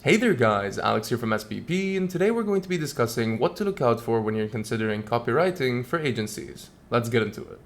Hey there guys, Alex here from SPP, and today we're going to be discussing what to look out for when you're considering copywriting for agencies. Let's get into it.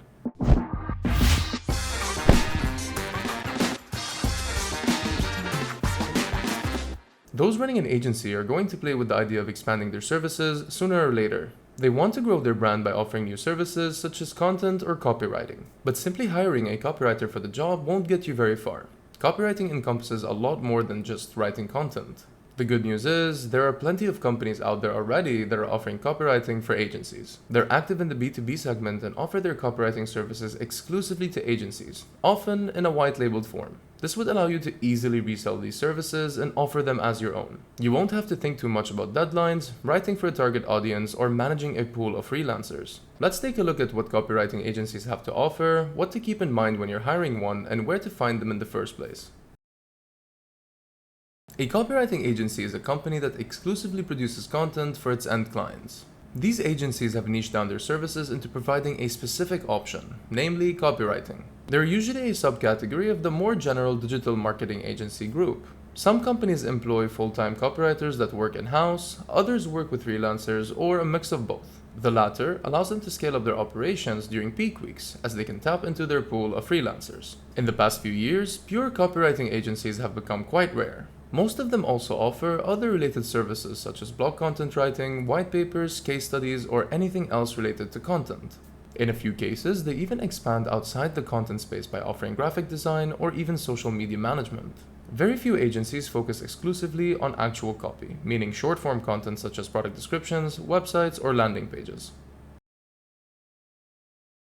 Those running an agency are going to play with the idea of expanding their services sooner or later. They want to grow their brand by offering new services such as content or copywriting. But simply hiring a copywriter for the job won't get you very far. Copywriting encompasses a lot more than just writing content. The good news is, there are plenty of companies out there already that are offering copywriting for agencies. They're active in the B2B segment and offer their copywriting services exclusively to agencies, often in a white-labeled form. This would allow you to easily resell these services and offer them as your own. You won't have to think too much about deadlines, writing for a target audience, or managing a pool of freelancers. Let's take a look at what copywriting agencies have to offer, what to keep in mind when you're hiring one, and where to find them in the first place. A copywriting agency is a company that exclusively produces content for its end clients. These agencies have niched down their services into providing a specific option, namely copywriting. They're usually a subcategory of the more general digital marketing agency group. Some companies employ full-time copywriters that work in-house, others work with freelancers, or a mix of both. The latter allows them to scale up their operations during peak weeks, as they can tap into their pool of freelancers. In the past few years, pure copywriting agencies have become quite rare. Most of them also offer other related services such as blog content writing, white papers, case studies, or anything else related to content. In a few cases, they even expand outside the content space by offering graphic design or even social media management. Very few agencies focus exclusively on actual copy, meaning short-form content such as product descriptions, websites, or landing pages.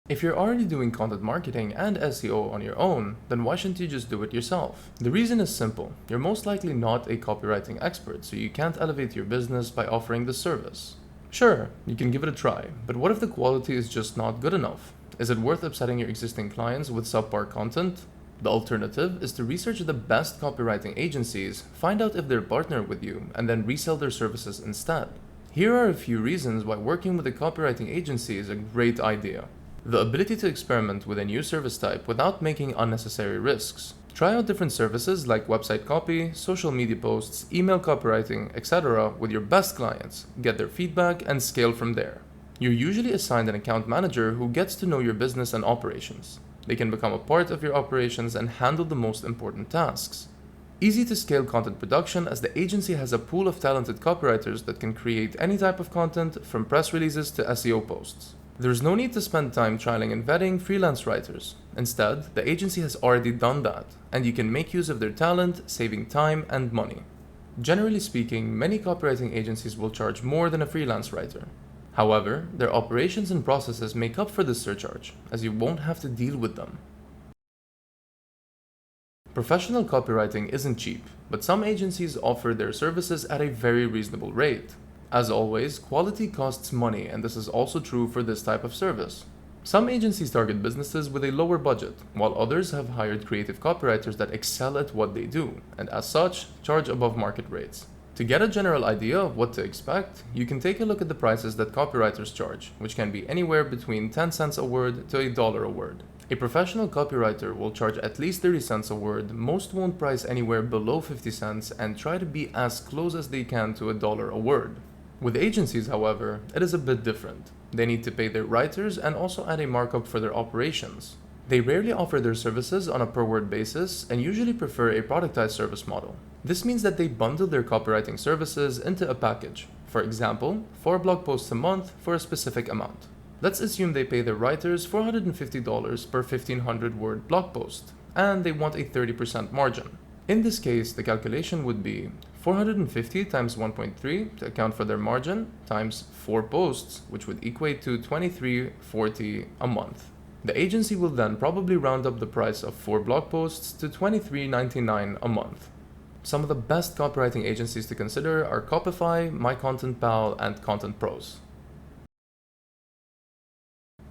If you're already doing content marketing and SEO on your own, then why shouldn't you just do it yourself? The reason is simple. You're most likely not a copywriting expert, so you can't elevate your business by offering the service. Sure, you can give it a try, but what if the quality is just not good enough? Is it worth upsetting your existing clients with subpar content? The alternative is to research the best copywriting agencies, find out if they're partnered with you, and then resell their services instead. Here are a few reasons why working with a copywriting agency is a great idea. The ability to experiment with a new service type without making unnecessary risks. Try out different services like website copy, social media posts, email copywriting, etc. with your best clients, get their feedback, and scale from there. You're usually assigned an account manager who gets to know your business and operations. They can become a part of your operations and handle the most important tasks. Easy to scale content production, as the agency has a pool of talented copywriters that can create any type of content, from press releases to SEO posts. There's no need to spend time trialing and vetting freelance writers. Instead, the agency has already done that, and you can make use of their talent, saving time and money. Generally speaking, many copywriting agencies will charge more than a freelance writer. However, their operations and processes make up for this surcharge, as you won't have to deal with them. Professional copywriting isn't cheap, but some agencies offer their services at a very reasonable rate. As always, quality costs money, and this is also true for this type of service. Some agencies target businesses with a lower budget, while others have hired creative copywriters that excel at what they do, and as such, charge above market rates. To get a general idea of what to expect, you can take a look at the prices that copywriters charge, which can be anywhere between 10 cents a word to $1 a word. A professional copywriter will charge at least 30 cents a word, most won't price anywhere below 50 cents, and try to be as close as they can to $1 a word. With agencies, however, it is a bit different. They need to pay their writers and also add a markup for their operations. They rarely offer their services on a per-word basis and usually prefer a productized service model. This means that they bundle their copywriting services into a package. For example, 4 blog posts a month for a specific amount. Let's assume they pay their writers $450 per 1,500-word blog post, and they want a 30% margin. In this case, the calculation would be 450 times 1.3 to account for their margin times 4 posts, which would equate to $23.40 a month. The agency will then probably round up the price of 4 blog posts to $23.99 a month. Some of the best copywriting agencies to consider are Copify, MyContentPal, and Content Pros.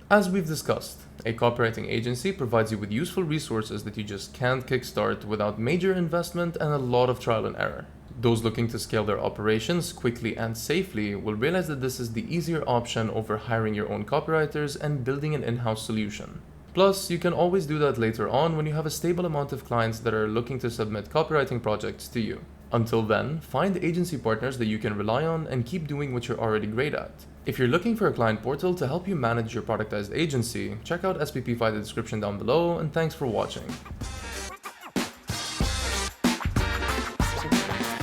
As we've discussed, a copywriting agency provides you with useful resources that you just can't kickstart without major investment and a lot of trial and error. Those looking to scale their operations quickly and safely will realize that this is the easier option over hiring your own copywriters and building an in-house solution. Plus, you can always do that later on when you have a stable amount of clients that are looking to submit copywriting projects to you. Until then, find agency partners that you can rely on and keep doing what you're already great at. If you're looking for a client portal to help you manage your productized agency, check out SPP via the description down below, and thanks for watching.